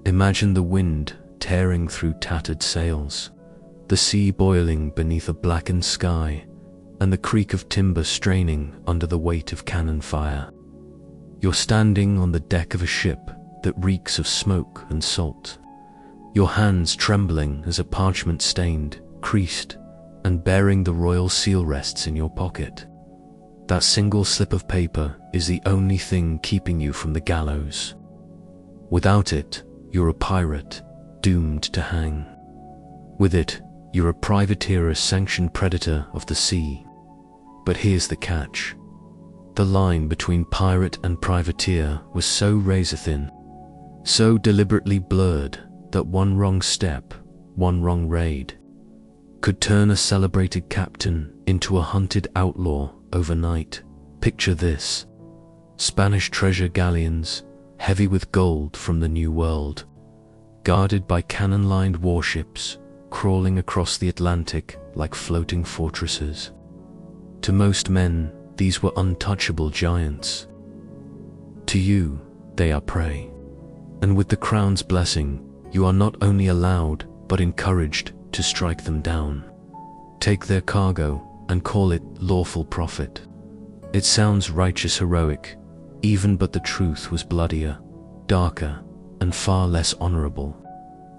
Imagine the wind tearing through tattered sails, the sea boiling beneath a blackened sky, and the creak of timber straining under the weight of cannon fire. You're standing on the deck of a ship that reeks of smoke and salt, your hands trembling as a parchment stained, creased, and bearing the royal seal rests in your pocket. That single slip of paper is the only thing keeping you from the gallows. Without it, you're a pirate, doomed to hang. With it, you're a privateer, a sanctioned predator of the sea. But here's the catch. The line between pirate and privateer was so razor-thin, so deliberately blurred, that one wrong step, one wrong raid, could turn a celebrated captain into a hunted outlaw overnight. Picture this: Spanish treasure galleons, heavy with gold from the New World, guarded by cannon-lined warships, crawling across the Atlantic like floating fortresses. To most men, these were untouchable giants. To you, they are prey. And with the crown's blessing, you are not only allowed, but encouraged to strike them down. Take their cargo and call it lawful profit. It sounds righteous, heroic, even, but the truth was bloodier, darker, and far less honorable.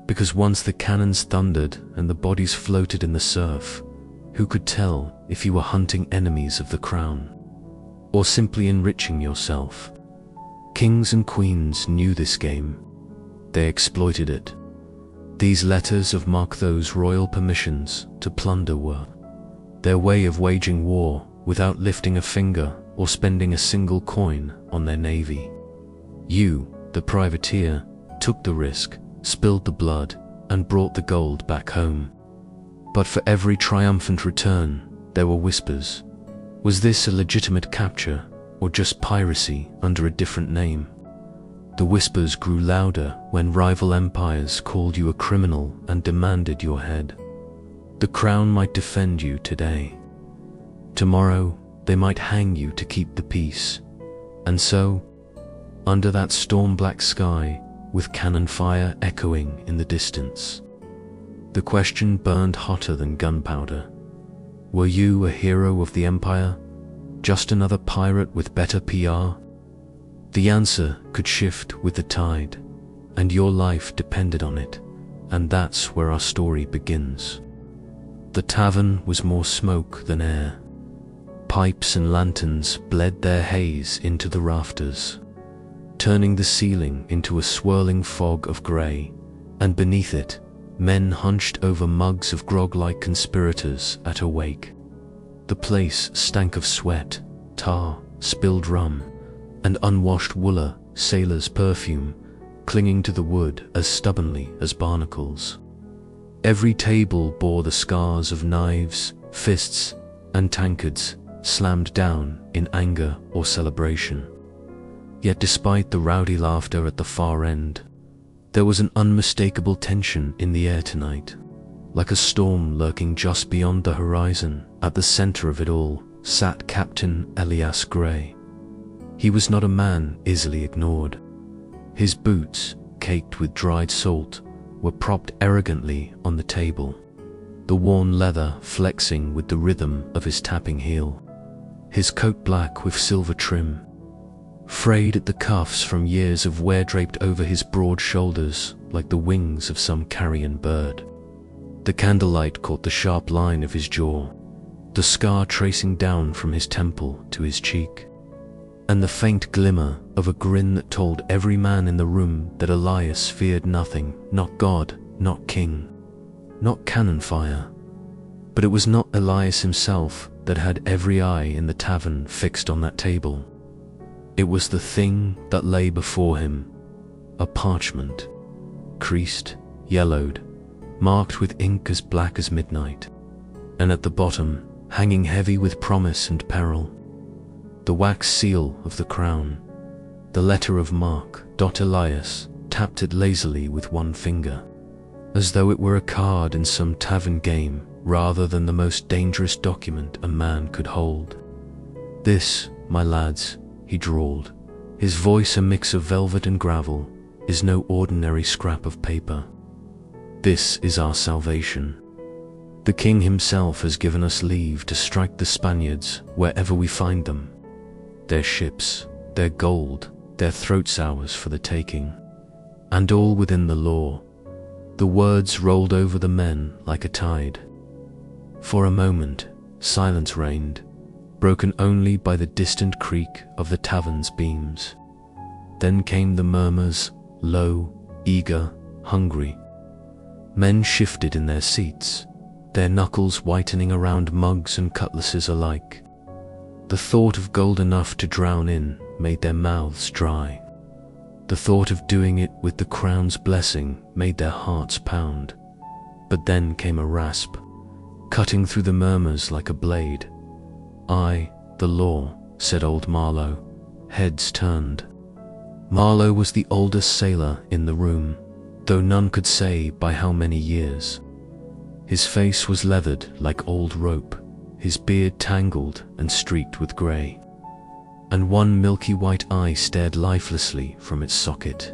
Because once the cannons thundered and the bodies floated in the surf, who could tell if you were hunting enemies of the crown, or simply enriching yourself? Kings and queens knew this game. They exploited it. These letters of marque, those royal permissions to plunder, were their way of waging war without lifting a finger or spending a single coin on their navy. You, the privateer, took the risk, spilled the blood, and brought the gold back home. But for every triumphant return, there were whispers. Was this a legitimate capture, or just piracy under a different name? The whispers grew louder when rival empires called you a criminal and demanded your head. The crown might defend you today. Tomorrow, they might hang you to keep the peace. And so, under that storm-black sky, with cannon fire echoing in the distance, the question burned hotter than gunpowder. Were you a hero of the empire? Just another pirate with better PR? The answer could shift with the tide, and your life depended on it, and that's where our story begins. The tavern was more smoke than air. Pipes and lanterns bled their haze into the rafters, turning the ceiling into a swirling fog of grey, and beneath it, men hunched over mugs of grog like conspirators at a wake. The place stank of sweat, tar, spilled rum, and unwashed wooler sailors' perfume, clinging to the wood as stubbornly as barnacles. Every table bore the scars of knives, fists, and tankards slammed down in anger or celebration. Yet despite the rowdy laughter at the far end, there was an unmistakable tension in the air tonight. Like a storm lurking just beyond the horizon, at the center of it all sat Captain Elias Gray. He was not a man easily ignored. His boots, caked with dried salt, were propped arrogantly on the table, the worn leather flexing with the rhythm of his tapping heel. His coat black with silver trim, frayed at the cuffs from years of wear, draped over his broad shoulders like the wings of some carrion bird. The candlelight caught the sharp line of his jaw, the scar tracing down from his temple to his cheek, and the faint glimmer of a grin that told every man in the room that Elias feared nothing, not God, not king, not cannon fire. But it was not Elias himself that had every eye in the tavern fixed on that table. It was the thing that lay before him, a parchment, creased, yellowed, marked with ink as black as midnight, and at the bottom, hanging heavy with promise and peril, the wax seal of the crown, the letter of marque. Elias tapped it lazily with one finger, as though it were a card in some tavern game rather than the most dangerous document a man could hold. "This, my lads," he drawled, his voice a mix of velvet and gravel, is no ordinary scrap of paper. This is our salvation. The king himself has given us leave to strike the Spaniards wherever we find them. Their ships, their gold, their throats ours for the taking, and all within the law. The words rolled over the men like a tide. For a moment, silence reigned, broken only by the distant creak of the tavern's beams. Then came the murmurs, low, eager, hungry. Men shifted in their seats, their knuckles whitening around mugs and cutlasses alike. The thought of gold enough to drown in made their mouths dry. The thought of doing it with the crown's blessing made their hearts pound. But then came a rasp, cutting through the murmurs like a blade. "I, the law," said old Marlowe. Heads turned. Marlowe was the oldest sailor in the room, though none could say by how many years. His face was leathered like old rope, his beard tangled and streaked with grey, and one milky white eye stared lifelessly from its socket.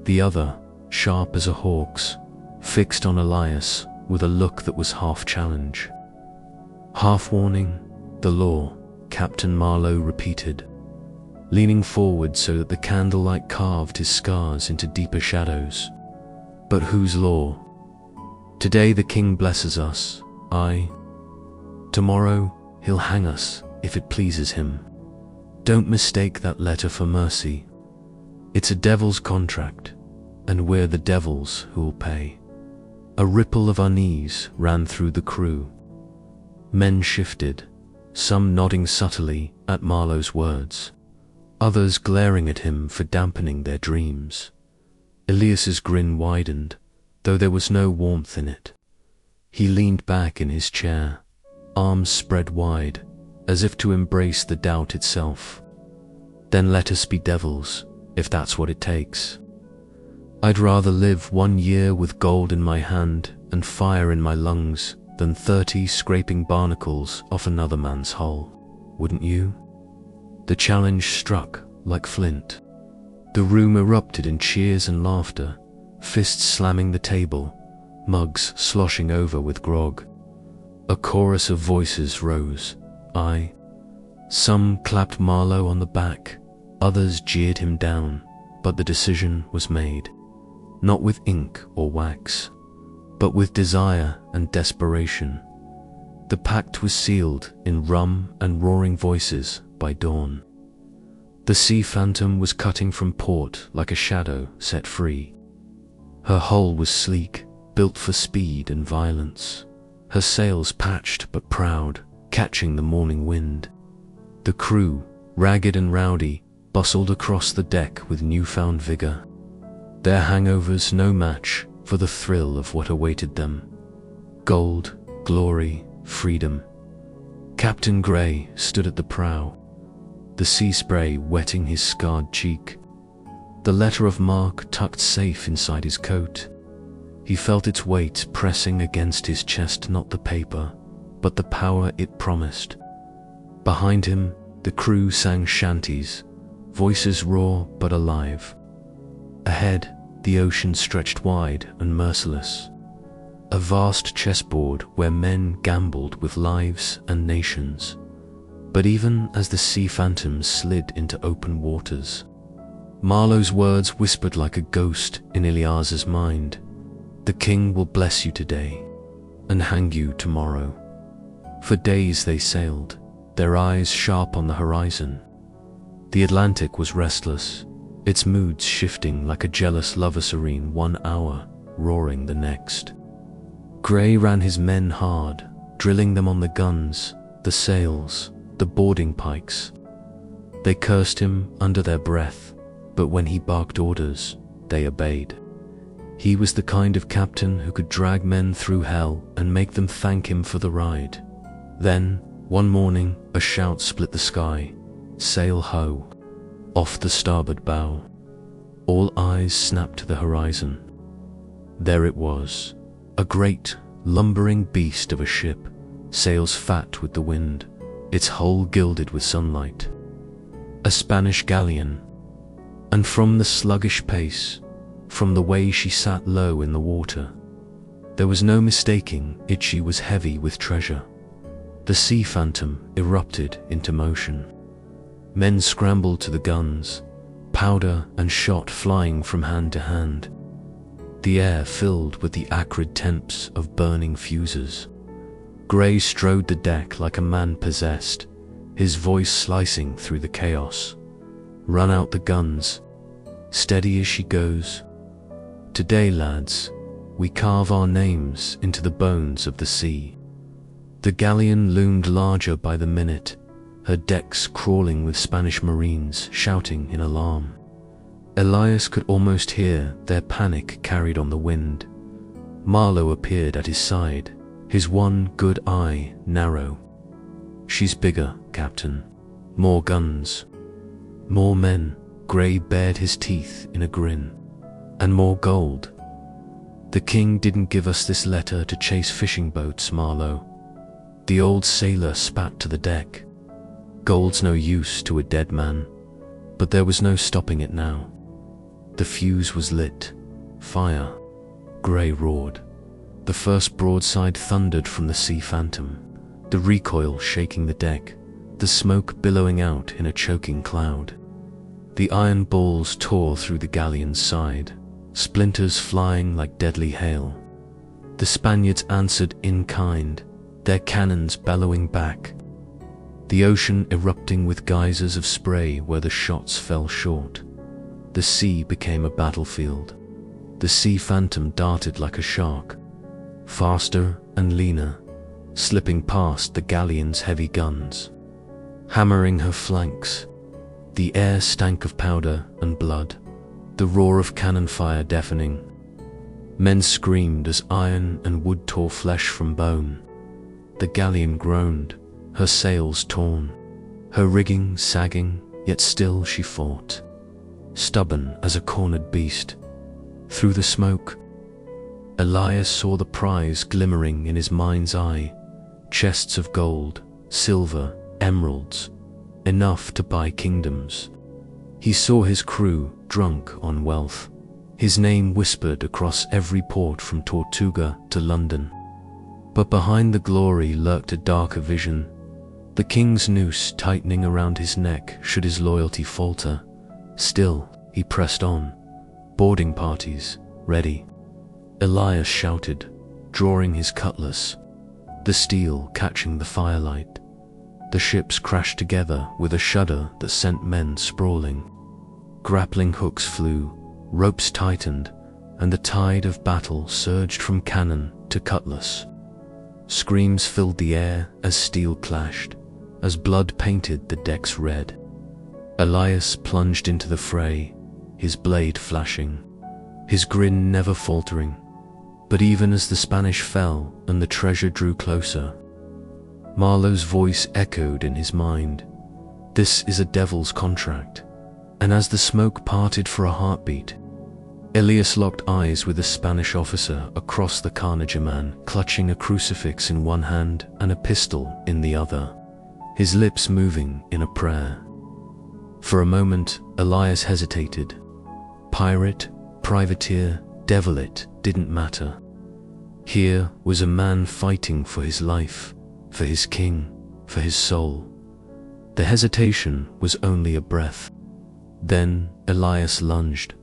The other, sharp as a hawk's, fixed on Elias with a look that was half challenge. Half warning, "The law," Captain Marlowe repeated, leaning forward so that the candlelight carved his scars into deeper shadows. "But whose law? Today the king blesses us, aye. Tomorrow he'll hang us if it pleases him. Don't mistake that letter for mercy. It's a devil's contract, and we're the devils who'll pay." A ripple of unease ran through the crew. Men shifted, some nodding subtly at Marlowe's words, others glaring at him for dampening their dreams. Elias's grin widened, though there was no warmth in it. He leaned back in his chair, arms spread wide, as if to embrace the doubt itself. "Then let us be devils, if that's what it takes. I'd rather live 1 year with gold in my hand and fire in my lungs than 30 scraping barnacles off another man's hull, wouldn't you?" The challenge struck like flint. The room erupted in cheers and laughter, fists slamming the table, mugs sloshing over with grog. A chorus of voices rose, aye. Some clapped Marlowe on the back, others jeered him down, but the decision was made. Not with ink or wax, but with desire and desperation. The pact was sealed in rum and roaring voices by dawn. The Sea Phantom was cutting from port like a shadow set free. Her hull was sleek, built for speed and violence, her sails patched but proud, catching the morning wind. The crew, ragged and rowdy, bustled across the deck with newfound vigor, their hangovers no match for the thrill of what awaited them. Gold, glory, freedom. Captain Grey stood at the prow, the sea spray wetting his scarred cheek, the letter of marque tucked safe inside his coat. He felt its weight pressing against his chest, not the paper, but the power it promised. Behind him, the crew sang shanties, voices raw but alive. Ahead, the ocean stretched wide and merciless, a vast chessboard where men gambled with lives and nations. But even as the Sea Phantom slid into open waters, Marlowe's words whispered like a ghost in Elias's mind. "The king will bless you today and hang you tomorrow." For days they sailed, their eyes sharp on the horizon. The Atlantic was restless, its moods shifting like a jealous lover serene 1 hour, roaring the next. Grey ran his men hard, drilling them on the guns, the sails, the boarding pikes. They cursed him under their breath, but when he barked orders, they obeyed. He was the kind of captain who could drag men through hell and make them thank him for the ride. Then, one morning, a shout split the sky. "Sail ho!" Off the starboard bow. All eyes snapped to the horizon. There it was, a great, lumbering beast of a ship, sails fat with the wind, its hull gilded with sunlight. A Spanish galleon. And from the sluggish pace, from the way she sat low in the water. There was no mistaking it, she was heavy with treasure. The sea phantom erupted into motion. Men scrambled to the guns, powder and shot flying from hand to hand. The air filled with the acrid temps of burning fuses. Grey strode the deck like a man possessed, his voice slicing through the chaos. Run out the guns, steady as she goes. Today, lads, we carve our names into the bones of the sea. The galleon loomed larger by the minute, her decks crawling with Spanish marines shouting in alarm. Elias could almost hear their panic carried on the wind. Marlowe appeared at his side, his one good eye narrow. She's bigger, Captain. More guns. More men. Grey bared his teeth in a grin. And more gold. The king didn't give us this letter to chase fishing boats, Marlowe. The old sailor spat to the deck. Gold's no use to a dead man. But there was no stopping it now. The fuse was lit. Fire. Grey roared. The first broadside thundered from the sea phantom, the recoil shaking the deck, the smoke billowing out in a choking cloud. The iron balls tore through the galleon's side, splinters flying like deadly hail. The Spaniards answered in kind, their cannons bellowing back. The ocean erupting with geysers of spray where the shots fell short. The sea became a battlefield. The sea phantom darted like a shark, faster and leaner, slipping past the galleon's heavy guns, hammering her flanks. The air stank of powder and blood, the roar of cannon fire deafening. Men screamed as iron and wood tore flesh from bone. The galleon groaned, her sails torn, her rigging sagging, yet still she fought, stubborn as a cornered beast. Through the smoke, Elias saw the prize glimmering in his mind's eye, chests of gold, silver, emeralds, enough to buy kingdoms. He saw his crew drunk on wealth, his name whispered across every port from Tortuga to London. But behind the glory lurked a darker vision, the king's noose tightening around his neck should his loyalty falter. Still, he pressed on, boarding parties ready. Elias shouted, drawing his cutlass, the steel catching the firelight. The ships crashed together with a shudder that sent men sprawling. Grappling hooks flew, ropes tightened, and the tide of battle surged from cannon to cutlass. Screams filled the air as steel clashed, as blood painted the decks red. Elias plunged into the fray, his blade flashing, his grin never faltering. But even as the Spanish fell and the treasure drew closer, Marlowe's voice echoed in his mind. This is a devil's contract. And as the smoke parted for a heartbeat, Elias locked eyes with a Spanish officer across the carnage, a man clutching a crucifix in one hand and a pistol in the other, his lips moving in a prayer. For a moment, Elias hesitated. Pirate, privateer, devil, it didn't matter. Here was a man fighting for his life, for his king, for his soul. The hesitation was only a breath. Then Elias lunged.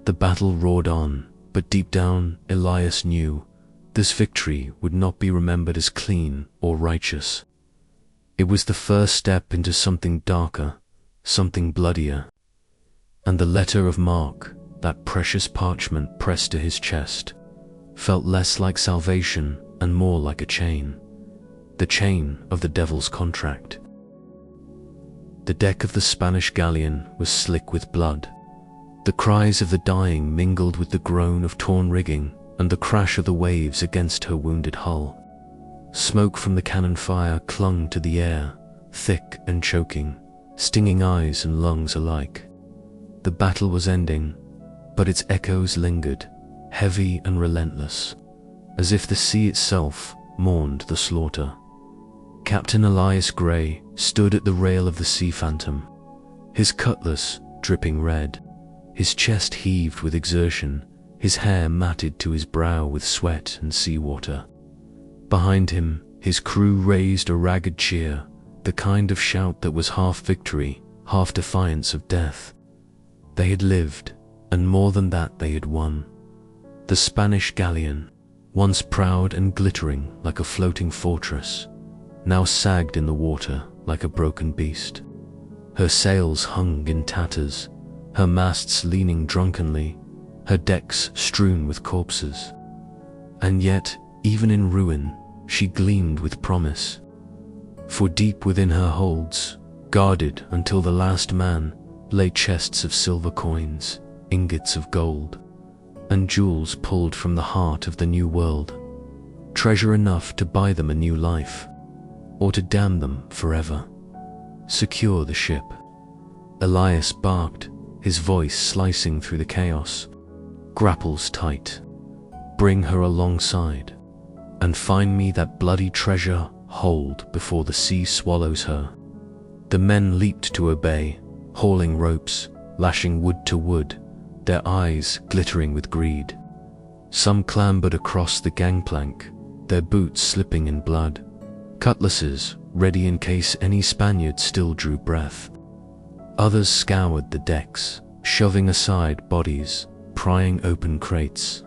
The battle roared on, but deep down Elias knew this victory would not be remembered as clean or righteous. It was the first step into something darker, something bloodier. And the letter of marque, that precious parchment pressed to his chest, felt less like salvation and more like a chain, the chain of the devil's contract. The deck of the Spanish galleon was slick with blood. The cries of the dying mingled with the groan of torn rigging and the crash of the waves against her wounded hull. Smoke from the cannon fire clung to the air, thick and choking, stinging eyes and lungs alike. The battle was ending, but its echoes lingered, heavy and relentless, as if the sea itself mourned the slaughter. Captain Elias Gray stood at the rail of the Sea Phantom, his cutlass dripping red. His chest heaved with exertion, his hair matted to his brow with sweat and seawater. Behind him, his crew raised a ragged cheer, the kind of shout that was half victory, half defiance of death. They had lived, and more than that they had won. The Spanish galleon, once proud and glittering like a floating fortress, now sagged in the water like a broken beast. Her sails hung in tatters, her masts leaning drunkenly, her decks strewn with corpses. And yet, even in ruin, she gleamed with promise. For deep within her holds, guarded until the last man, lay chests of silver coins, ingots of gold, and jewels pulled from the heart of the new world, treasure enough to buy them a new life, or to damn them forever. Secure the ship. Elias barked, his voice slicing through the chaos. Grapples tight. Bring her alongside, and find me that bloody treasure hold before the sea swallows her. The men leaped to obey, hauling ropes, lashing wood to wood, their eyes glittering with greed. Some clambered across the gangplank, their boots slipping in blood, cutlasses ready in case any Spaniard still drew breath. Others scoured the decks, shoving aside bodies, prying open crates.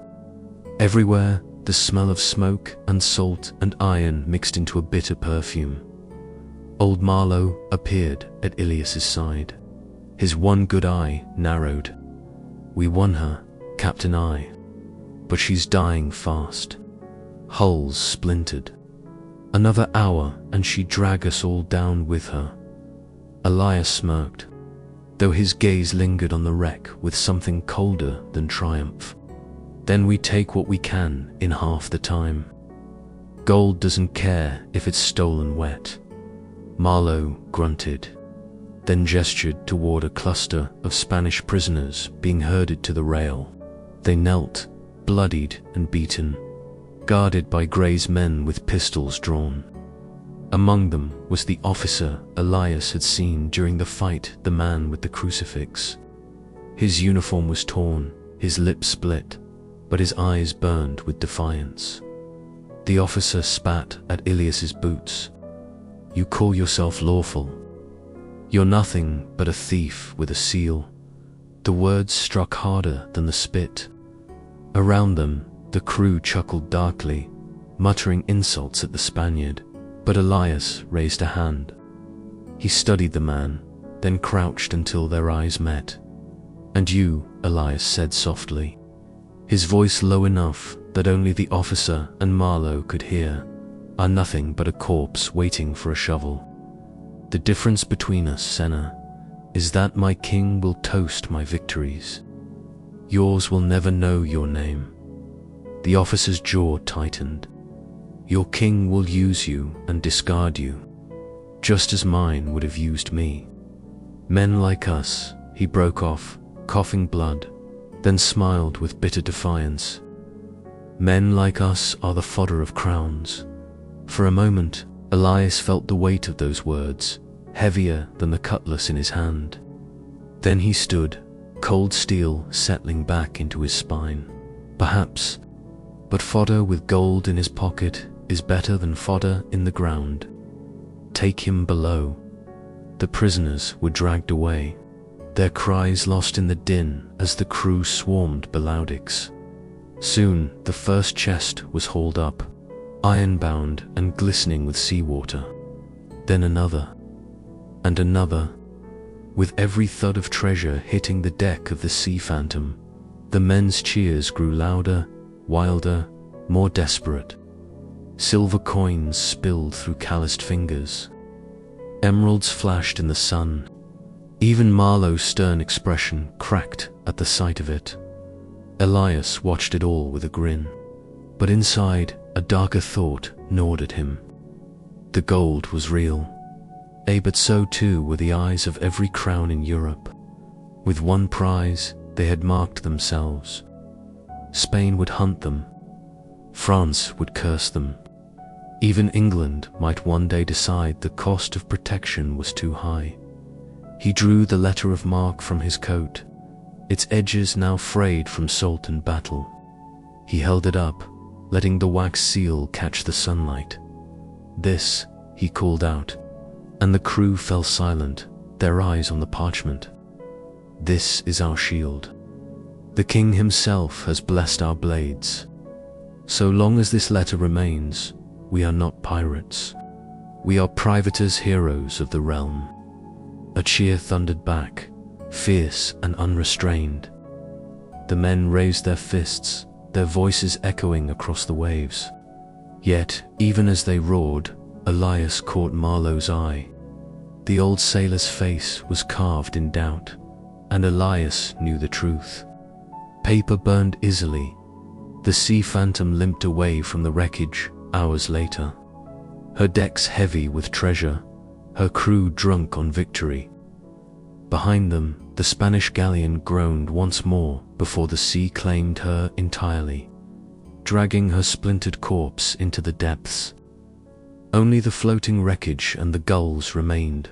Everywhere, the smell of smoke and salt and iron mixed into a bitter perfume. Old Marlowe appeared at Ilias's side, his one good eye narrowed. We won her, Captain I, but she's dying fast. Hulls splintered. Another hour and she'd drag us all down with her. Elias smirked, though his gaze lingered on the wreck with something colder than triumph. Then we take what we can in half the time. Gold doesn't care if it's stolen wet. Marlowe grunted, then gestured toward a cluster of Spanish prisoners being herded to the rail. They knelt, bloodied and beaten, guarded by Gray's men with pistols drawn. Among them was the officer Elias had seen during the fight, the man with the crucifix. His uniform was torn, his lips split, but his eyes burned with defiance. The officer spat at Ilias's boots. You call yourself lawful? You're nothing but a thief with a seal. The words struck harder than the spit. Around them, the crew chuckled darkly, muttering insults at the Spaniard, but Elias raised a hand. He studied the man, then crouched until their eyes met. And you, Elias said softly, his voice low enough that only the officer and Marlowe could hear, are nothing but a corpse waiting for a shovel. The difference between us, Senna, is that my king will toast my victories. Yours will never know your name. The officer's jaw tightened. Your king will use you and discard you, just as mine would have used me. Men like us, he broke off, coughing blood, then smiled with bitter defiance. Men like us are the fodder of crowns. For a moment, Elias felt the weight of those words, heavier than the cutlass in his hand. Then he stood, cold steel settling back into his spine. Perhaps, but fodder with gold in his pocket is better than fodder in the ground. Take him below. The prisoners were dragged away, their cries lost in the din as the crew swarmed Belaudics. Soon the first chest was hauled up, iron-bound and glistening with seawater. Then another, and another. With every thud of treasure hitting the deck of the Sea Phantom, the men's cheers grew louder, wilder, more desperate. Silver coins spilled through calloused fingers. Emeralds flashed in the sun. Even Marlowe's stern expression cracked at the sight of it. Elias watched it all with a grin, but inside, a darker thought gnawed at him. The gold was real, but so too were the eyes of every crown in Europe. With one prize, they had marked themselves. Spain would hunt them. France would curse them. Even England might one day decide the cost of protection was too high. He drew the letter of marque from his coat, its edges now frayed from salt and battle. He held it up, letting the wax seal catch the sunlight. "This," he called out, and the crew fell silent, their eyes on the parchment. "This is our shield. The king himself has blessed our blades. So long as this letter remains, we are not pirates. We are privateers, heroes of the realm." A cheer thundered back, fierce and unrestrained. The men raised their fists, their voices echoing across the waves. Yet, even as they roared, Elias caught Marlowe's eye. The old sailor's face was carved in doubt, and Elias knew the truth. Paper burned easily. The Sea Phantom limped away from the wreckage hours later, her decks heavy with treasure, her crew drunk on victory. Behind them, the Spanish galleon groaned once more before the sea claimed her entirely, dragging her splintered corpse into the depths. Only the floating wreckage and the gulls remained.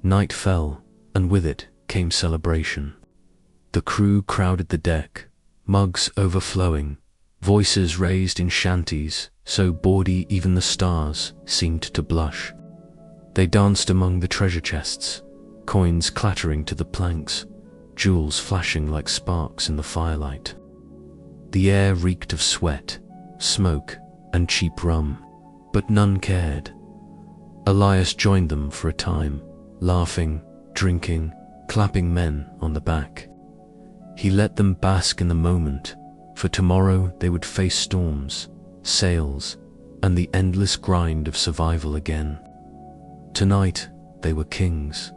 Night fell, and with it came celebration. The crew crowded the deck, mugs overflowing, voices raised in shanties so bawdy even the stars seemed to blush. They danced among the treasure chests, coins clattering to the planks, jewels flashing like sparks in the firelight. The air reeked of sweat, smoke, and cheap rum, but none cared. Elias joined them for a time, laughing, drinking, clapping men on the back. He let them bask in the moment, for tomorrow they would face storms, sails, and the endless grind of survival again. Tonight they were kings,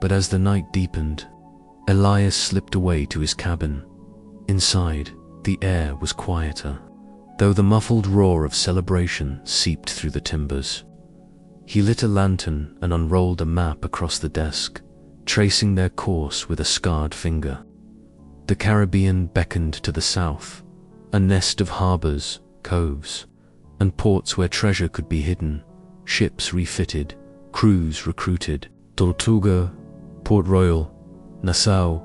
but as the night deepened, Elias slipped away to his cabin. Inside, the air was quieter, though the muffled roar of celebration seeped through the timbers. He lit a lantern and unrolled a map across the desk, tracing their course with a scarred finger. The Caribbean beckoned to the south, a nest of harbors, coves, and ports where treasure could be hidden, ships refitted, crews recruited. Tortuga, Port Royal, Nassau,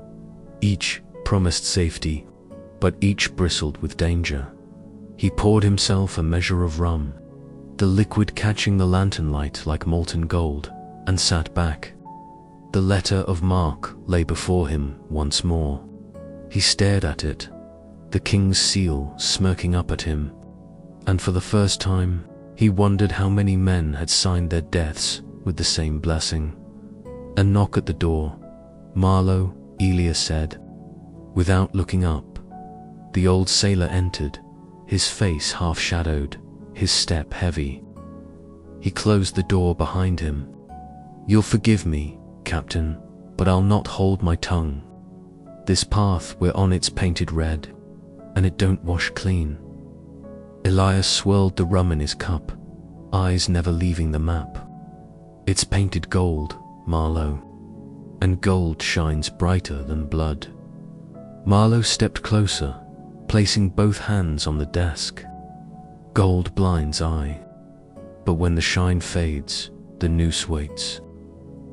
each promised safety, but each bristled with danger. He poured himself a measure of rum, the liquid catching the lantern light like molten gold, and sat back. The letter of marque lay before him once more. He stared at it, the king's seal smirking up at him, and for the first time, he wondered how many men had signed their deaths with the same blessing. A knock at the door. "Marlowe," Elias said. Without looking up, the old sailor entered, his face half-shadowed, his step heavy. He closed the door behind him. "You'll forgive me, Captain, but I'll not hold my tongue. This path we're on, it's painted red, and it don't wash clean." Elias swirled the rum in his cup, eyes never leaving the map. "It's painted gold, Marlowe, and gold shines brighter than blood." Marlowe stepped closer, placing both hands on the desk. "Gold blinds eye, but when the shine fades, the noose waits.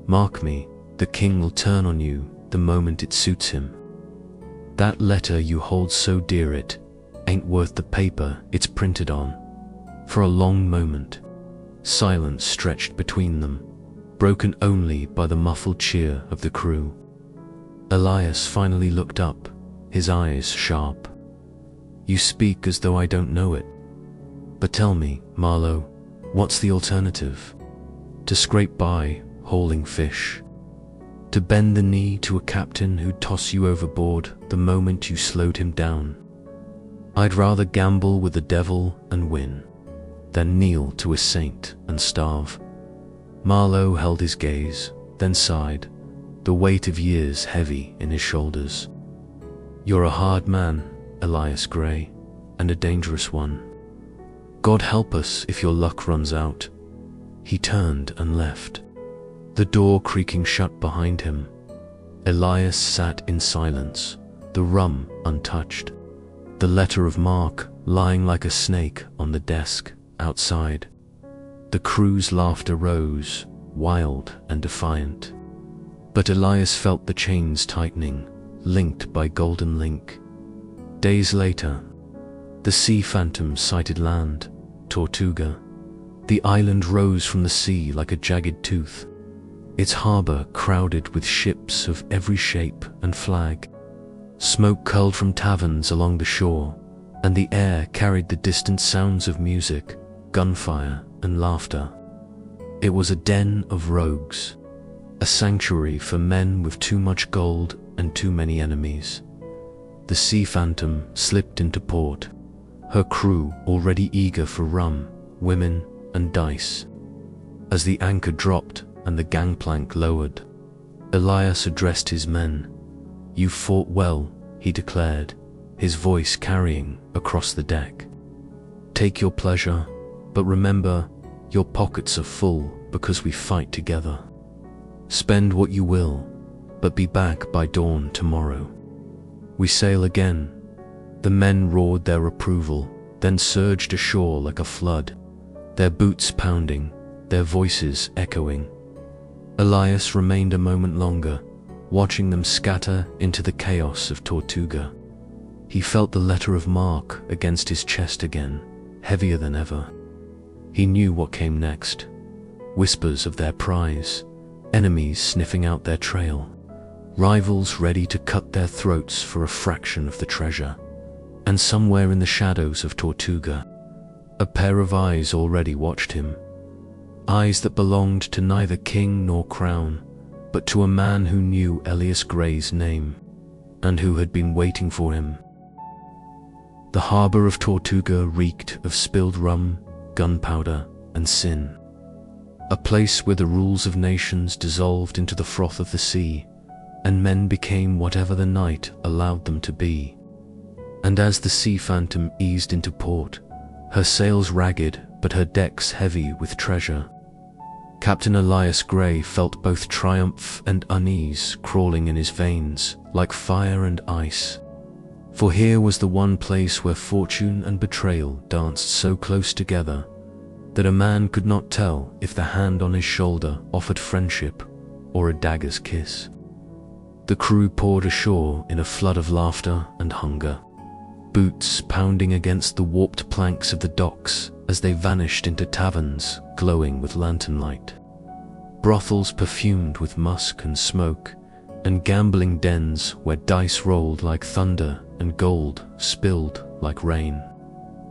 Mark me, the king will turn on you the moment it suits him. That letter you hold so dear, it ain't worth the paper it's printed on." For a long moment, silence stretched between them, broken only by the muffled cheer of the crew. Elias finally looked up, his eyes sharp. "You speak as though I don't know it. But tell me, Marlowe, what's the alternative? To scrape by, hauling fish? To bend the knee to a captain who'd toss you overboard the moment you slowed him down? I'd rather gamble with the devil and win, than kneel to a saint and starve." Marlowe held his gaze, then sighed, the weight of years heavy in his shoulders. "You're a hard man, Elias Gray, and a dangerous one. God help us if your luck runs out." He turned and left, the door creaking shut behind him. Elias sat in silence, the rum untouched, the letter of marque lying like a snake on the desk outside. The crew's laughter rose, wild and defiant. But Elias felt the chains tightening, linked by golden link. Days later, the sea phantom sighted land, Tortuga. The island rose from the sea like a jagged tooth, its harbor crowded with ships of every shape and flag. Smoke curled from taverns along the shore, and the air carried the distant sounds of music, gunfire, and laughter. It was a den of rogues, a sanctuary for men with too much gold and too many enemies. The Sea Phantom slipped into port, her crew already eager for rum, women, and dice. As the anchor dropped and the gangplank lowered, Elias addressed his men. "You fought well," he declared, his voice carrying across the deck. "Take your pleasure, but remember, your pockets are full because we fight together. Spend what you will, but be back by dawn tomorrow. We sail again." The men roared their approval, then surged ashore like a flood, their boots pounding, their voices echoing. Elias remained a moment longer, watching them scatter into the chaos of Tortuga. He felt the letter of marque against his chest again, heavier than ever. He knew what came next. Whispers of their prize, enemies sniffing out their trail, rivals ready to cut their throats for a fraction of the treasure. And somewhere in the shadows of Tortuga, a pair of eyes already watched him. Eyes that belonged to neither king nor crown, but to a man who knew Elias Gray's name, and who had been waiting for him. The harbor of Tortuga reeked of spilled rum, gunpowder, and sin. A place where the rules of nations dissolved into the froth of the sea, and men became whatever the night allowed them to be. And as the Sea Phantom eased into port, her sails ragged but her decks heavy with treasure, Captain Elias Gray felt both triumph and unease crawling in his veins like fire and ice. For here was the one place where fortune and betrayal danced so close together that a man could not tell if the hand on his shoulder offered friendship or a dagger's kiss. The crew poured ashore in a flood of laughter and hunger, boots pounding against the warped planks of the docks as they vanished into taverns glowing with lantern light, brothels perfumed with musk and smoke, and gambling dens where dice rolled like thunder and gold spilled like rain.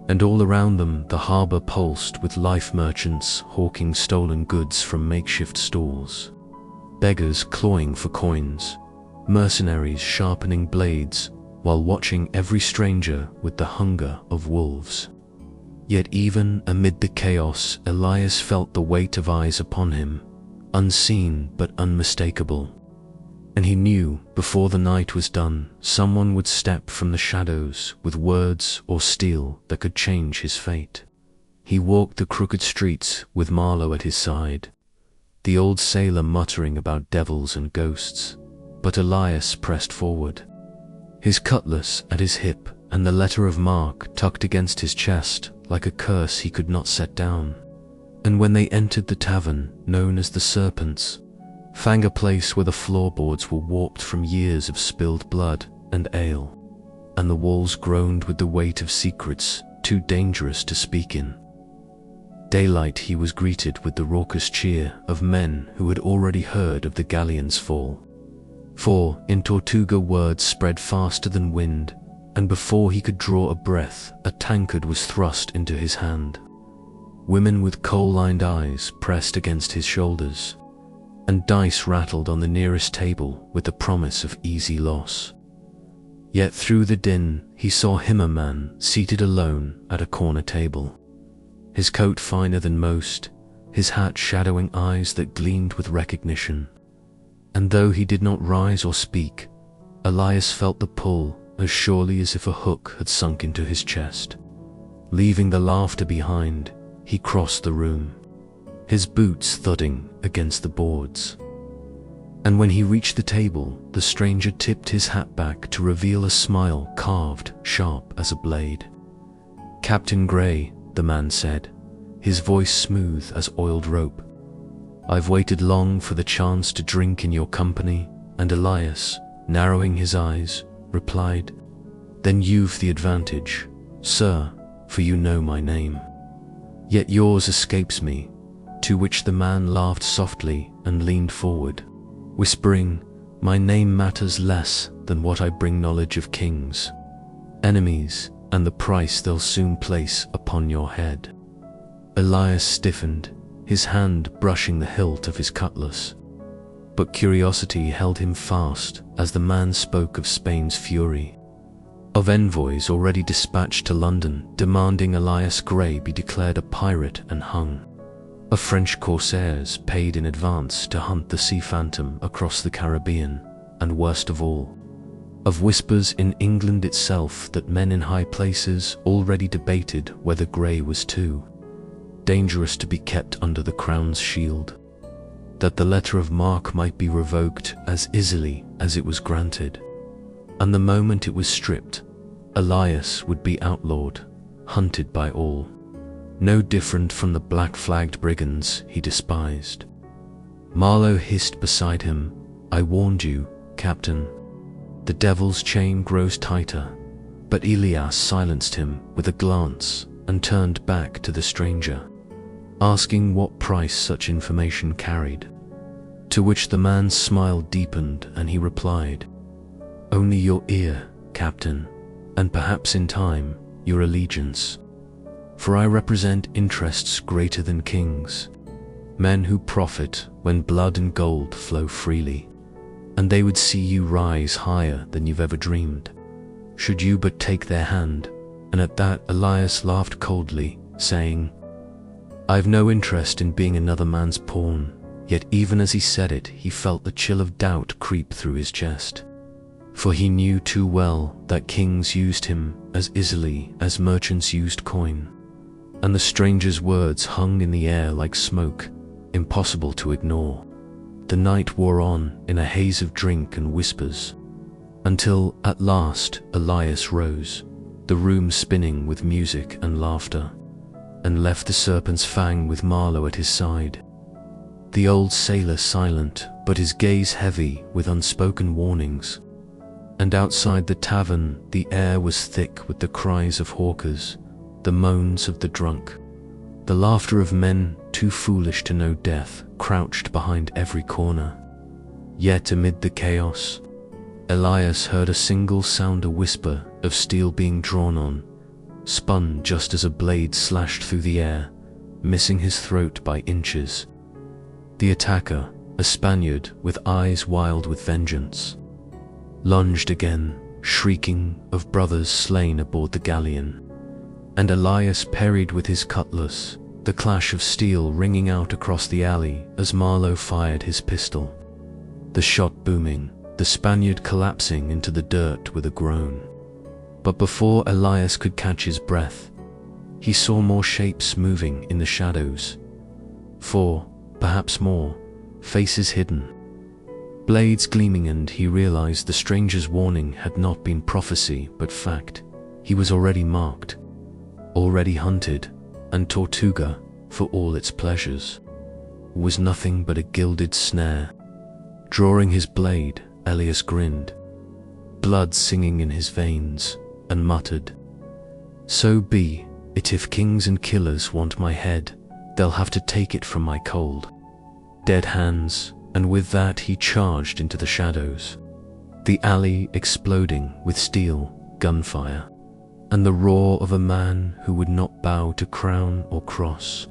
And all around them the harbor pulsed with life merchants hawking stolen goods from makeshift stalls, beggars clawing for coins, mercenaries sharpening blades while watching every stranger with the hunger of wolves. Yet even amid the chaos, Elias felt the weight of eyes upon him, unseen but unmistakable. And he knew, before the night was done, someone would step from the shadows with words or steel that could change his fate. He walked the crooked streets with Marlowe at his side, the old sailor muttering about devils and ghosts, but Elias pressed forward, his cutlass at his hip and the letter of marque tucked against his chest like a curse he could not set down. And when they entered the tavern known as the Serpents, a place where the floorboards were warped from years of spilled blood and ale, and the walls groaned with the weight of secrets too dangerous to speak in. Daylight he was greeted with the raucous cheer of men who had already heard of the galleon's fall. For in Tortuga words spread faster than wind, and before he could draw a breath, a tankard was thrust into his hand. Women with coal-lined eyes pressed against his shoulders, and dice rattled on the nearest table with the promise of easy loss. Yet through the din he saw him a man seated alone at a corner table, his coat finer than most, his hat shadowing eyes that gleamed with recognition. And though he did not rise or speak, Elias felt the pull as surely as if a hook had sunk into his chest. Leaving the laughter behind, he crossed the room, his boots thudding against the boards. And when he reached the table, the stranger tipped his hat back to reveal a smile carved sharp as a blade. "Captain Gray," the man said, his voice smooth as oiled rope, "I've waited long for the chance to drink in your company, and Elias, narrowing his eyes, replied, "Then you've the advantage, sir, for you know my name. Yet yours escapes me." To which the man laughed softly and leaned forward, whispering, "My name matters less than what I bring knowledge of kings, enemies, and the price they'll soon place upon your head." Elias stiffened, his hand brushing the hilt of his cutlass. But curiosity held him fast as the man spoke of Spain's fury, of envoys already dispatched to London demanding Elias Grey be declared a pirate and hung, of French corsairs paid in advance to hunt the sea phantom across the Caribbean, and worst of all, of whispers in England itself that men in high places already debated whether Grey was too dangerous to be kept under the crown's shield, that the letter of marque might be revoked as easily as it was granted, and the moment it was stripped, Elias would be outlawed, hunted by all, no different from the black-flagged brigands he despised. Marlowe hissed beside him, "I warned you, Captain. The devil's chain grows tighter." But Elias silenced him with a glance and turned back to the stranger, asking what price such information carried. To which the man's smile deepened and he replied, "Only your ear, Captain, and perhaps in time, your allegiance. For I represent interests greater than kings, men who profit when blood and gold flow freely, and they would see you rise higher than you've ever dreamed, should you but take their hand." And at that Elias laughed coldly, saying, "I've no interest in being another man's pawn." Yet even as he said it, he felt the chill of doubt creep through his chest, for he knew too well that kings used him as easily as merchants used coin, and the stranger's words hung in the air like smoke, impossible to ignore. The night wore on in a haze of drink and whispers, until at last Elias rose, the room spinning with music and laughter, and left the serpent's fang with Marlowe at his side. The old sailor silent, but his gaze heavy with unspoken warnings. And outside the tavern the air was thick with the cries of hawkers, the moans of the drunk, the laughter of men too foolish to know death crouched behind every corner. Yet amid the chaos, Elias heard a single sound, a whisper of steel being drawn on, spun just as a blade slashed through the air, missing his throat by inches. The attacker, a Spaniard with eyes wild with vengeance, lunged again, shrieking of brothers slain aboard the galleon, and Elias parried with his cutlass, the clash of steel ringing out across the alley as Marlowe fired his pistol, the shot booming, the Spaniard collapsing into the dirt with a groan. But before Elias could catch his breath, he saw more shapes moving in the shadows. 4, perhaps more, faces hidden, blades gleaming, and he realized the stranger's warning had not been prophecy but fact. He was already marked, already hunted, and Tortuga, for all its pleasures, was nothing but a gilded snare. Drawing his blade, Elias grinned, blood singing in his veins, and muttered, "So be it. If kings and killers want my head, they'll have to take it from my cold, dead hands." And with that he charged into the shadows, the alley exploding with steel, gunfire, and the roar of a man who would not bow to crown or cross,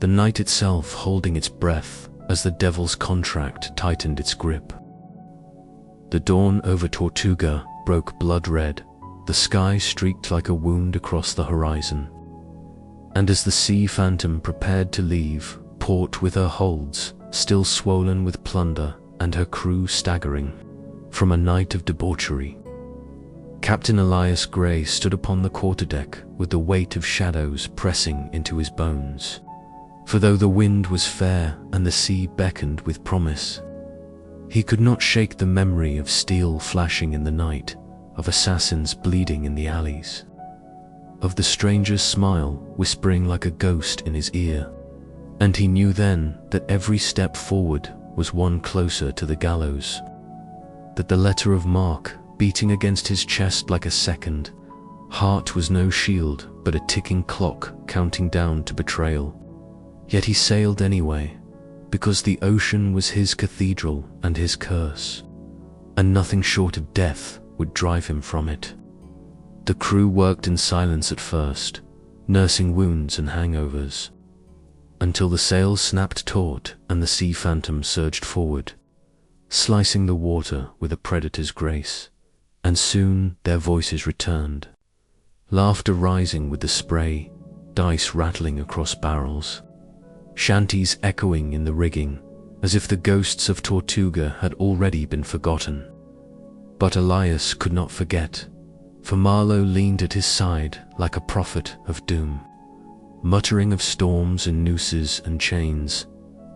the night itself holding its breath as the devil's contract tightened its grip. The dawn over Tortuga broke blood red, the sky streaked like a wound across the horizon, and as the sea phantom prepared to leave port with her holds still swollen with plunder and her crew staggering from a night of debauchery, Captain Elias Grey stood upon the quarterdeck with the weight of shadows pressing into his bones. For though the wind was fair and the sea beckoned with promise, he could not shake the memory of steel flashing in the night, of assassins bleeding in the alleys, of the stranger's smile whispering like a ghost in his ear. And he knew then that every step forward was one closer to the gallows. that the letter of marque beating against his chest like a second heart was no shield but a ticking clock counting down to betrayal. Yet he sailed anyway, because the ocean was his cathedral and his curse, and nothing short of death would drive him from it. The crew worked in silence at first, nursing wounds and hangovers, until the sails snapped taut and the sea phantom surged forward, slicing the water with a predator's grace, and soon their voices returned, laughter rising with the spray, dice rattling across barrels, shanties echoing in the rigging, as if the ghosts of Tortuga had already been forgotten. But Elias could not forget, for Marlowe leaned at his side like a prophet of doom, muttering of storms and nooses and chains,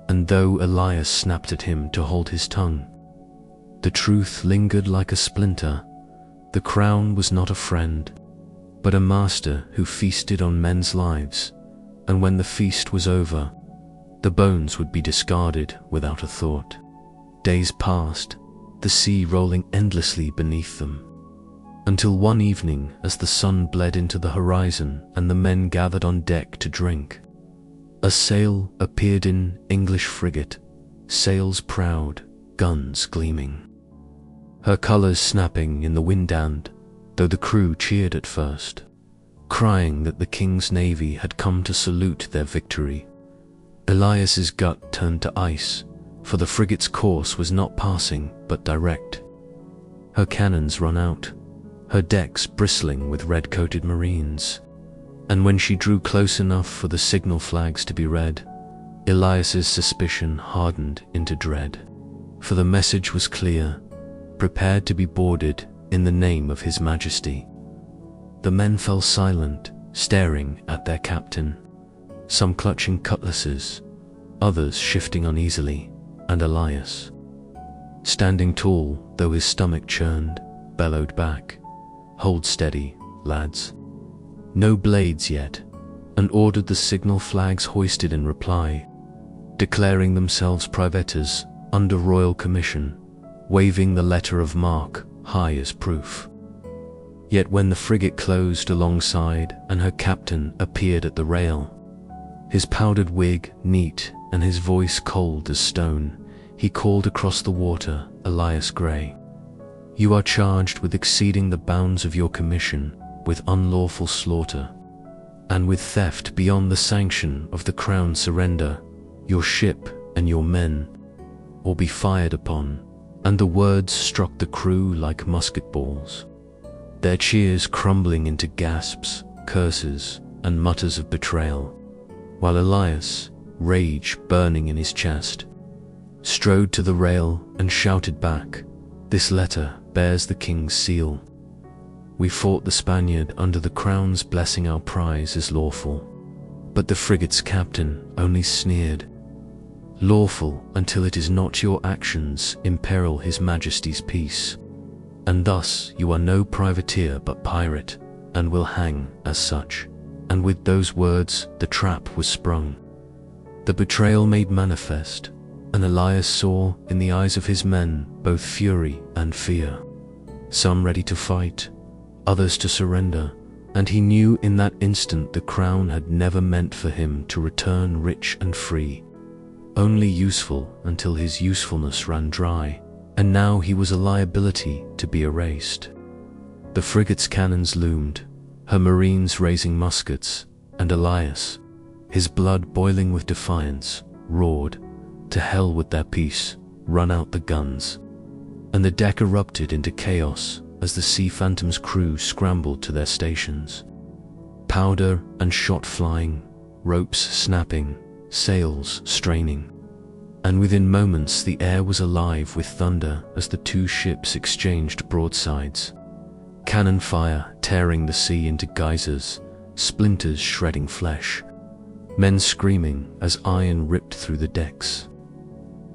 and though Elias snapped at him to hold his tongue, the truth lingered like a splinter. The crown was not a friend, but a master who feasted on men's lives, and when the feast was over, the bones would be discarded without a thought. Days passed, the sea rolling endlessly beneath them, until one evening, as the sun bled into the horizon and the men gathered on deck to drink, a sail appeared in English frigate, sails proud, guns gleaming, her colours snapping in the wind, and, though the crew cheered at first, crying that the king's navy had come to salute their victory, Elias's gut turned to ice, for the frigate's course was not passing but direct. Her cannons run out, her decks bristling with red-coated marines, and when she drew close enough for the signal flags to be read, Elias's suspicion hardened into dread, for the message was clear: prepared to be boarded in the name of His Majesty. The men fell silent, staring at their captain, some clutching cutlasses, others shifting uneasily, and Elias, standing tall though his stomach churned, bellowed back, "Hold steady, lads. No blades yet," and ordered the signal flags hoisted in reply, declaring themselves privateers under royal commission, waving the letter of marque high as proof. Yet when the frigate closed alongside and her captain appeared at the rail, his powdered wig neat and his voice cold as stone, he called across the water, "Elias Gray, you are charged with exceeding the bounds of your commission, with unlawful slaughter, and with theft beyond the sanction of the crown's surrender. Your ship and your men, or be fired upon." And the words struck the crew like musket balls, their cheers crumbling into gasps, curses, and mutters of betrayal, while Elias, rage burning in his chest, strode to the rail and shouted back, "This letter bears the king's seal. We fought the Spaniard under the crown's blessing, our prize is lawful." But the frigate's captain only sneered, "Lawful until it is not your actions imperil His Majesty's peace, and thus you are no privateer but pirate, and will hang as such." And with those words the trap was sprung, the betrayal made manifest, and Elias saw in the eyes of his men both fury and fear, some ready to fight, others to surrender, and he knew in that instant the crown had never meant for him to return rich and free, only useful until his usefulness ran dry, and now he was a liability to be erased. The frigate's cannons loomed, her marines raising muskets, and Elias, his blood boiling with defiance, roared, "To hell with their peace, run out the guns." And the deck erupted into chaos as the Sea Phantom's crew scrambled to their stations, powder and shot flying, ropes snapping, sails straining, and within moments the air was alive with thunder as the two ships exchanged broadsides, cannon fire tearing the sea into geysers, splinters shredding flesh, men screaming as iron ripped through the decks.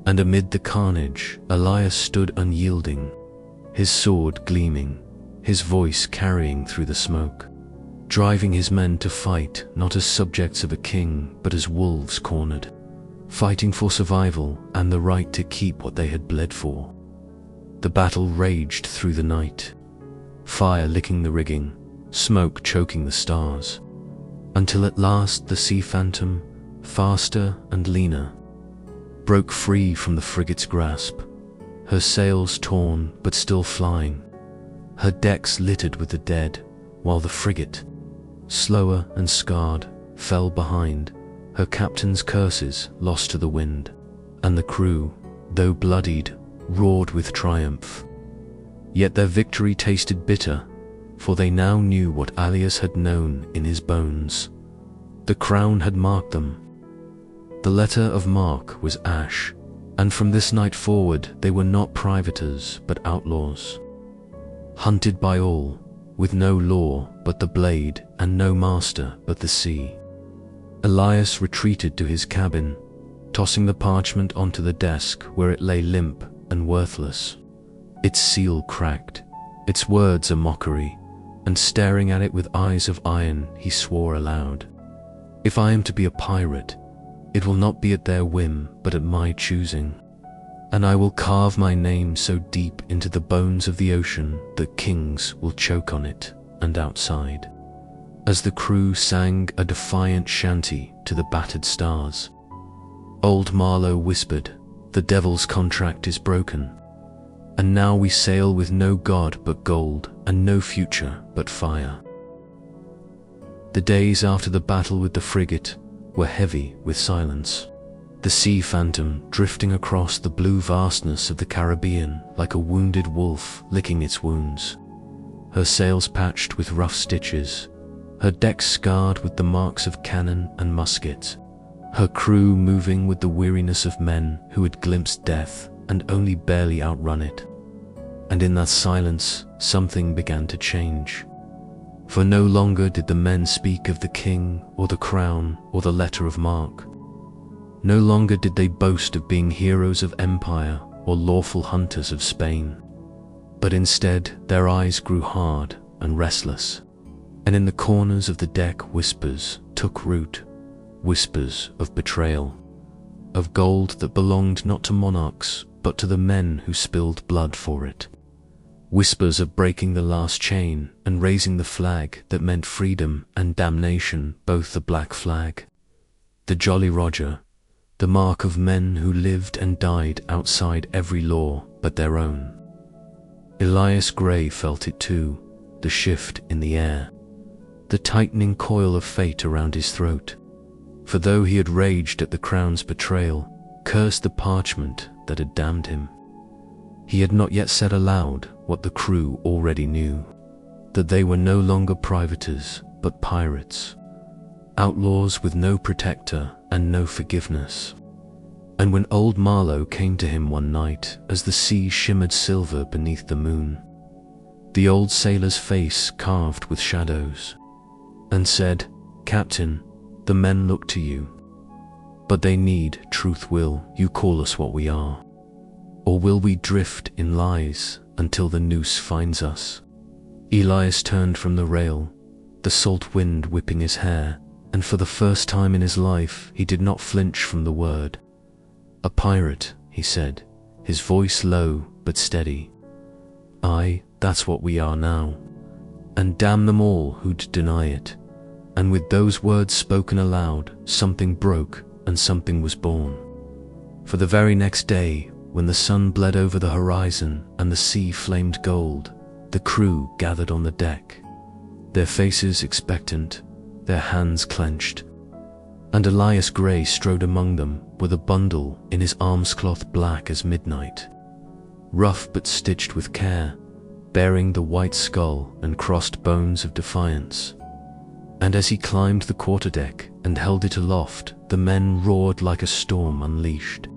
And amid the carnage, Elias stood unyielding, his sword gleaming, his voice carrying through the smoke, driving his men to fight not as subjects of a king but as wolves cornered, fighting for survival and the right to keep what they had bled for. The battle raged through the night, fire licking the rigging, smoke choking the stars, until at last the sea phantom, faster and leaner, broke free from the frigate's grasp, her sails torn but still flying, her decks littered with the dead, while the frigate, slower and scarred, fell behind, her captain's curses lost to the wind, and the crew, though bloodied, roared with triumph. Yet their victory tasted bitter, for they now knew what Alias had known in his bones. The crown had marked them. The letter of marque was ash, and from this night forward they were not privateers but outlaws. Hunted by all, with no law but the blade and no master but the sea. Elias retreated to his cabin, tossing the parchment onto the desk where it lay limp and worthless. Its seal cracked, its words a mockery, and staring at it with eyes of iron, he swore aloud, "If I am to be a pirate, it will not be at their whim, but at my choosing. And I will carve my name so deep into the bones of the ocean that kings will choke on it and outside." As the crew sang a defiant shanty to the battered stars, old Marlowe whispered, "The devil's contract is broken, and now we sail with no god but gold and no future but fire." The days after the battle with the frigate were heavy with silence. The sea phantom drifting across the blue vastness of the Caribbean like a wounded wolf licking its wounds, her sails patched with rough stitches, her decks scarred with the marks of cannon and musket, her crew moving with the weariness of men who had glimpsed death and only barely outrun it. And in that silence, something began to change. For no longer did the men speak of the king or the crown or the letter of marque. No longer did they boast of being heroes of empire or lawful hunters of Spain. But instead, their eyes grew hard and restless, and in the corners of the deck whispers took root, whispers of betrayal, of gold that belonged not to monarchs but to the men who spilled blood for it. Whispers of breaking the last chain and raising the flag that meant freedom and damnation, both the black flag, the Jolly Roger, the mark of men who lived and died outside every law but their own. Elias Gray felt it too, the shift in the air, the tightening coil of fate around his throat. For though he had raged at the crown's betrayal, cursed the parchment that had damned him, he had not yet said aloud what the crew already knew, that they were no longer privateers but pirates, outlaws with no protector and no forgiveness. And when old Marlowe came to him one night as the sea shimmered silver beneath the moon, the old sailor's face carved with shadows, and said, "Captain, the men look to you, but they need, truth will, you call us what we are. Or will we drift in lies until the noose finds us?" Elias turned from the rail, the salt wind whipping his hair, and for the first time in his life he did not flinch from the word. "A pirate," he said, his voice low but steady. "Aye, that's what we are now, and damn them all who'd deny it." And with those words spoken aloud, something broke and something was born. For the very next day, when the sun bled over the horizon and the sea flamed gold, the crew gathered on the deck, their faces expectant, their hands clenched. And Elias Gray strode among them with a bundle in his armscloth black as midnight, rough but stitched with care, bearing the white skull and crossed bones of defiance. And as he climbed the quarterdeck and held it aloft, the men roared like a storm unleashed,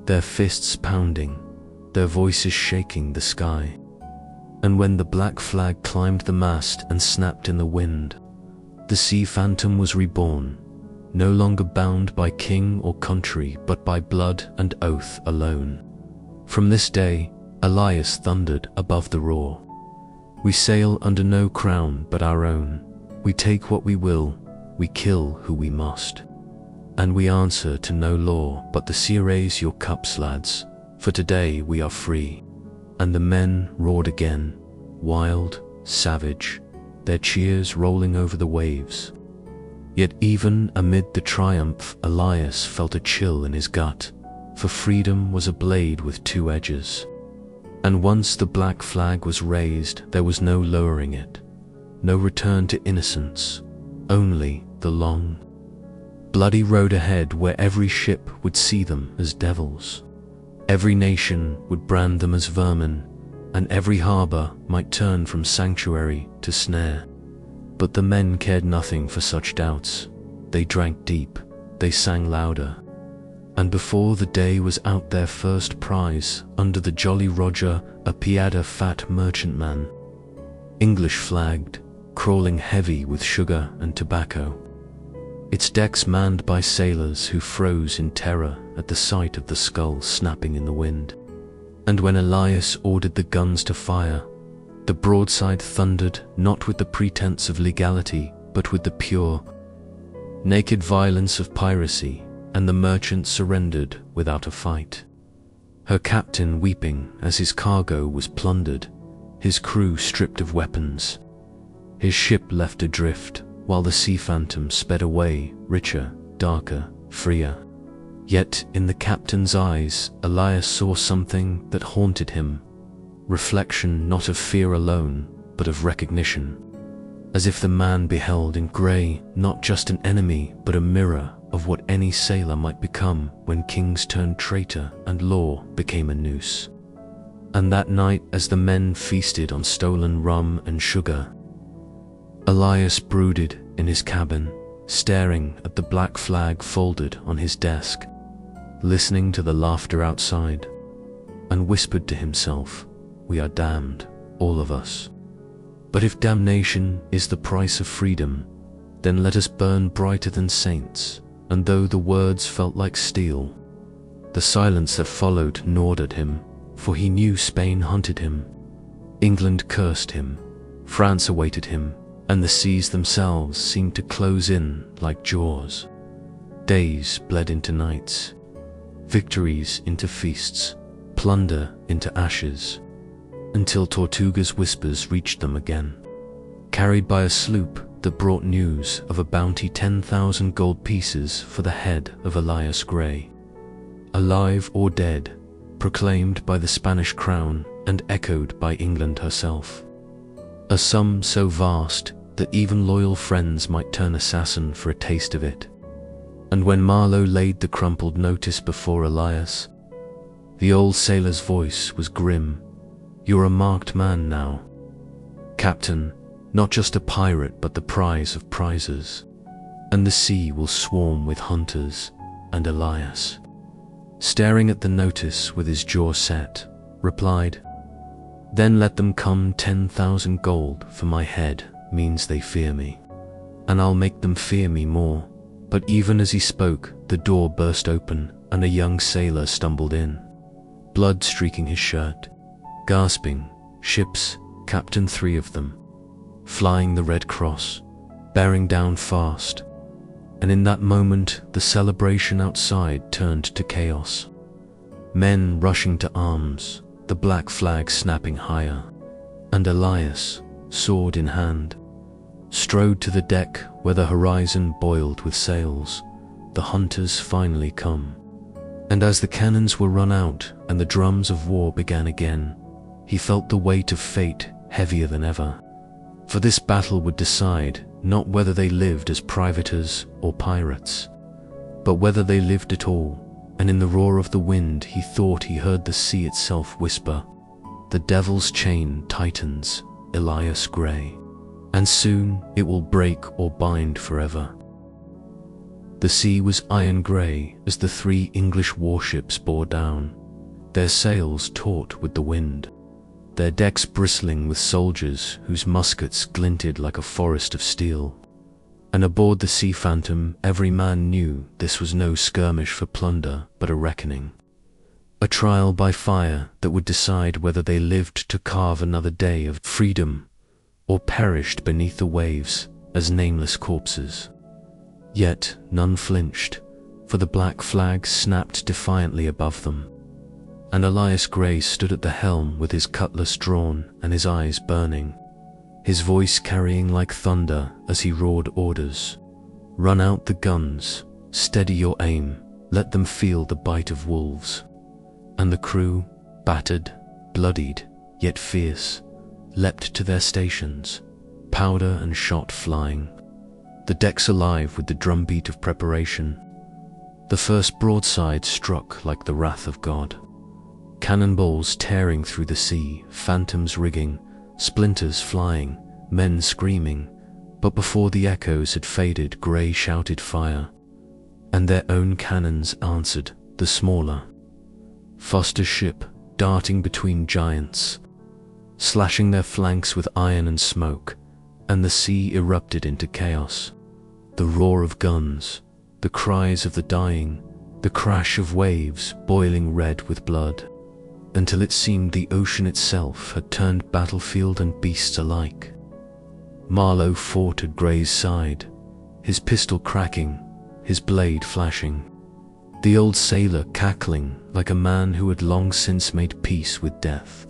their fists pounding, their voices shaking the sky. And when the black flag climbed the mast and snapped in the wind, the sea phantom was reborn, no longer bound by king or country but by blood and oath alone. From this day, Elias thundered above the roar. "We sail under no crown but our own. We take what we will, we kill who we must. And we answer to no law but the sea. Raise your cups, lads, for today we are free, and the men roared again, wild, savage, their cheers rolling over the waves. Yet even amid the triumph, Elias felt a chill in his gut, for freedom was a blade with two edges. And once the black flag was raised, there was no lowering it, no return to innocence, only the long, bloody road ahead where every ship would see them as devils. Every nation would brand them as vermin, and every harbor might turn from sanctuary to snare. But the men cared nothing for such doubts. They drank deep, they sang louder, and before the day was out their first prize, under the Jolly Roger, a Piada fat merchantman, English flagged, crawling heavy with sugar and tobacco, its decks manned by sailors who froze in terror at the sight of the skull snapping in the wind. And when Elias ordered the guns to fire, the broadside thundered not with the pretense of legality, but with the pure, naked violence of piracy, and the merchant surrendered without a fight. Her captain weeping as his cargo was plundered, his crew stripped of weapons, his ship left adrift, while the sea phantom sped away, richer, darker, freer. Yet in the captain's eyes, Elias saw something that haunted him, reflection not of fear alone, but of recognition, as if the man beheld in grey not just an enemy, but a mirror of what any sailor might become when kings turned traitor and law became a noose. And that night, as the men feasted on stolen rum and sugar, Elias brooded in his cabin, staring at the black flag folded on his desk, listening to the laughter outside, and whispered to himself, "We are damned, all of us. But if damnation is the price of freedom, then let us burn brighter than saints." And though the words felt like steel, the silence that followed gnawed at him, for he knew Spain hunted him, England cursed him, France awaited him, and the seas themselves seemed to close in like jaws. Days bled into nights, victories into feasts, plunder into ashes, until Tortuga's whispers reached them again, carried by a sloop that brought news of a bounty 10,000 gold pieces for the head of Elias Grey, alive or dead, proclaimed by the Spanish crown and echoed by England herself. A sum so vast that even loyal friends might turn assassin for a taste of it. And when Marlowe laid the crumpled notice before Elias, the old sailor's voice was grim. "You're a marked man now, Captain, not just a pirate but the prize of prizes, and the sea will swarm with hunters." And Elias, staring at the notice with his jaw set, replied, "Then let them come. 10,000 gold for my head means they fear me, and I'll make them fear me more." But even as he spoke, the door burst open and a young sailor stumbled in, blood streaking his shirt, gasping, "Ships, Captain, 3 of them, flying the Red Cross, bearing down fast." And in that moment, the celebration outside turned to chaos. Men rushing to arms, the black flag snapping higher, and Elias, sword in hand, strode to the deck where the horizon boiled with sails. The hunters finally come. And as the cannons were run out and the drums of war began again, he felt the weight of fate heavier than ever. For this battle would decide not whether they lived as privateers or pirates, but whether they lived at all. And in the roar of the wind he thought he heard the sea itself whisper, "The devil's chain tightens, Elias Grey, and soon it will break or bind forever." The sea was iron grey as the 3 English warships bore down, their sails taut with the wind, their decks bristling with soldiers whose muskets glinted like a forest of steel. And aboard the Sea Phantom, every man knew this was no skirmish for plunder, but a reckoning, a trial by fire that would decide whether they lived to carve another day of freedom or perished beneath the waves as nameless corpses. Yet none flinched, for the black flag snapped defiantly above them, and Elias Grey stood at the helm with his cutlass drawn and his eyes burning, his voice carrying like thunder as he roared orders. "Run out the guns, steady your aim, let them feel the bite of wolves." And the crew, battered, bloodied, yet fierce, leapt to their stations, powder and shot flying, the decks alive with the drumbeat of preparation. The first broadside struck like the wrath of God. Cannonballs tearing through the sea, phantoms rigging, splinters flying, men screaming, but before the echoes had faded, Grey shouted fire, and their own cannons answered the smaller. Foster's ship, darting between giants, slashing their flanks with iron and smoke, and the sea erupted into chaos. The roar of guns, the cries of the dying, the crash of waves boiling red with blood, until it seemed the ocean itself had turned battlefield and beasts alike. Marlowe fought at Grey's side, his pistol cracking, his blade flashing, the old sailor cackling like a man who had long since made peace with death,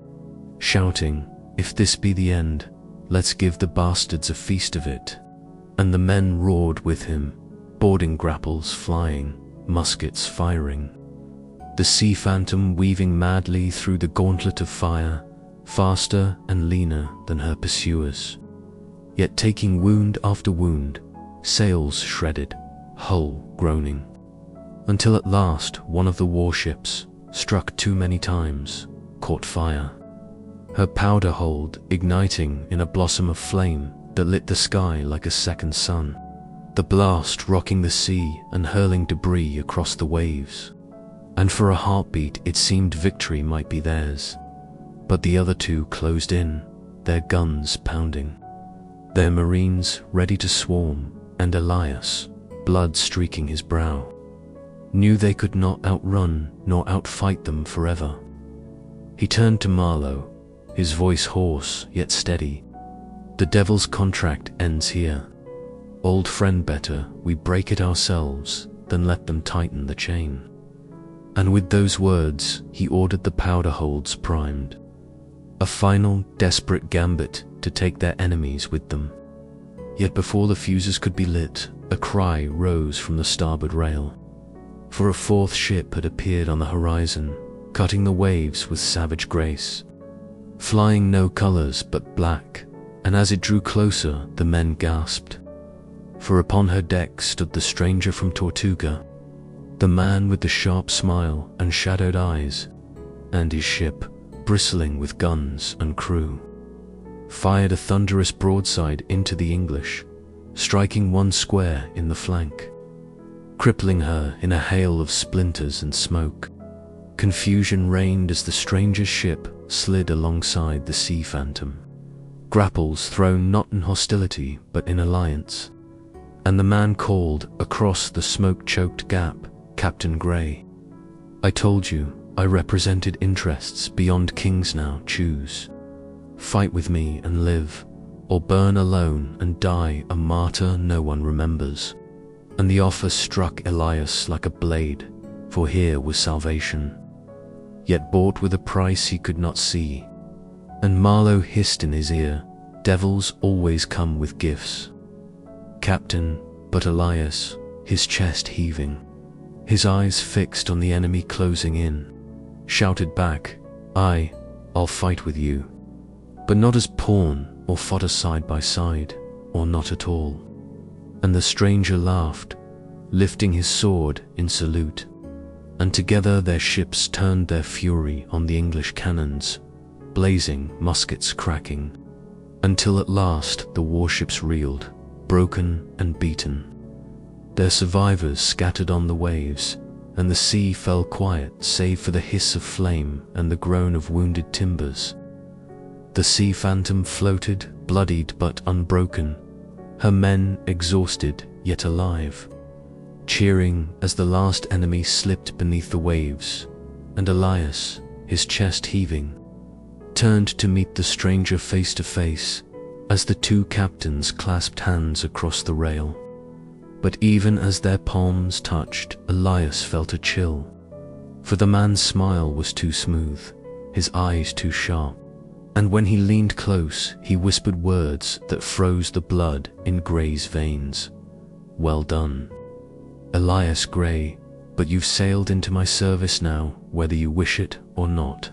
shouting, "If this be the end, let's give the bastards a feast of it." And the men roared with him, boarding grapples flying, muskets firing, the sea phantom weaving madly through the gauntlet of fire, faster and leaner than her pursuers, yet taking wound after wound, sails shredded, hull groaning, until at last one of the warships, struck too many times, caught fire, her powder hold igniting in a blossom of flame that lit the sky like a second sun, the blast rocking the sea and hurling debris across the waves. And for a heartbeat it seemed victory might be theirs, but the other two closed in, their guns pounding, their marines ready to swarm, and Elias, blood streaking his brow, knew they could not outrun nor outfight them forever. He turned to Marlowe, his voice hoarse yet steady. "The devil's contract ends here. Old friend, better we break it ourselves than let them tighten the chain." And with those words he ordered the powder holds primed, a final desperate gambit to take their enemies with them. Yet before the fuses could be lit, a cry rose from the starboard rail, for a fourth ship had appeared on the horizon, cutting the waves with savage grace, flying no colors but black, and as it drew closer the men gasped, for upon her deck stood the stranger from Tortuga, the man with the sharp smile and shadowed eyes, and his ship, bristling with guns and crew, fired a thunderous broadside into the English, striking one square in the flank, crippling her in a hail of splinters and smoke. Confusion reigned as the stranger's ship slid alongside the Sea Phantom, grapples thrown not in hostility but in alliance, and the man called across the smoke-choked gap, "Captain Grey, I told you I represented interests beyond kings now. Choose. Fight with me and live, or burn alone and die a martyr no one remembers." And the offer struck Elias like a blade, for here was salvation, yet bought with a price he could not see. And Marlowe hissed in his ear, "Devils always come with gifts." "Captain," but Elias, his chest heaving, his eyes fixed on the enemy closing in, shouted back, I'll fight with you, but not as pawn or fodder side by side, or not at all." And the stranger laughed, lifting his sword in salute, and together their ships turned their fury on the English cannons, blazing, muskets cracking, until at last the warships reeled, broken and beaten, their survivors scattered on the waves, and the sea fell quiet save for the hiss of flame and the groan of wounded timbers. The Sea Phantom floated, bloodied but unbroken, her men exhausted yet alive, cheering as the last enemy slipped beneath the waves, and Elias, his chest heaving, turned to meet the stranger face to face as the two captains clasped hands across the rail. But even as their palms touched, Elias felt a chill, For the man's smile was too smooth, his eyes too sharp, and when he leaned close, he whispered words that froze the blood in Gray's veins. "Well done, Elias Gray, but you've sailed into my service now, whether you wish it or not.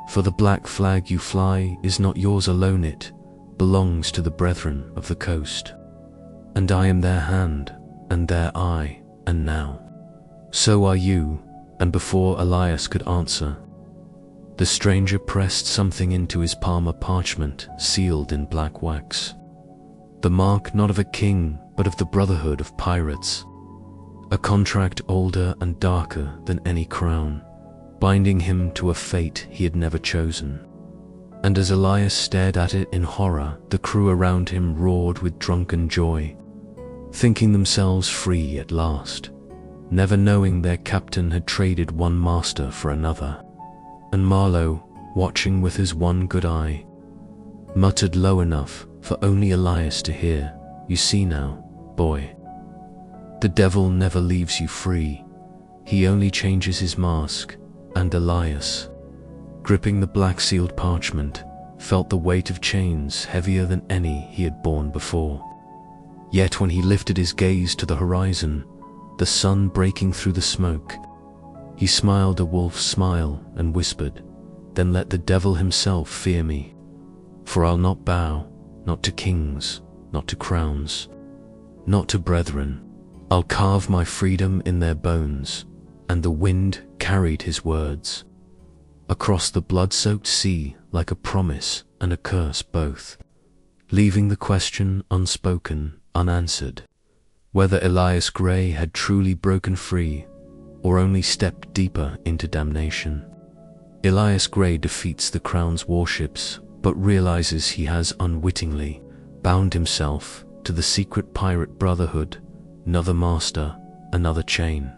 For the black flag you fly is not yours alone, it belongs to the brethren of the coast. And I am their hand, and their eye, and now so are you." And before Elias could answer, the stranger pressed something into his palm, a parchment sealed in black wax. The mark not of a king, but of the brotherhood of pirates. A contract older and darker than any crown, binding him to a fate he had never chosen. And as Elias stared at it in horror, the crew around him roared with drunken joy, thinking themselves free at last, never knowing their captain had traded one master for another. And Marlowe, watching with his one good eye, muttered low enough for only Elias to hear, "You see now, boy, the devil never leaves you free. He only changes his mask." And Elias, gripping the black-sealed parchment, felt the weight of chains heavier than any he had borne before. Yet when he lifted his gaze to the horizon, the sun breaking through the smoke, he smiled a wolf's smile and whispered, "Then let the devil himself fear me, for I'll not bow, not to kings, not to crowns, not to brethren. I'll carve my freedom in their bones." And the wind carried his words across the blood-soaked sea like a promise and a curse both, leaving the question unspoken, unanswered, whether Elias Gray had truly broken free or only stepped deeper into damnation. Elias Gray defeats the Crown's warships, but realizes he has unwittingly bound himself to the secret pirate brotherhood, another master, another chain.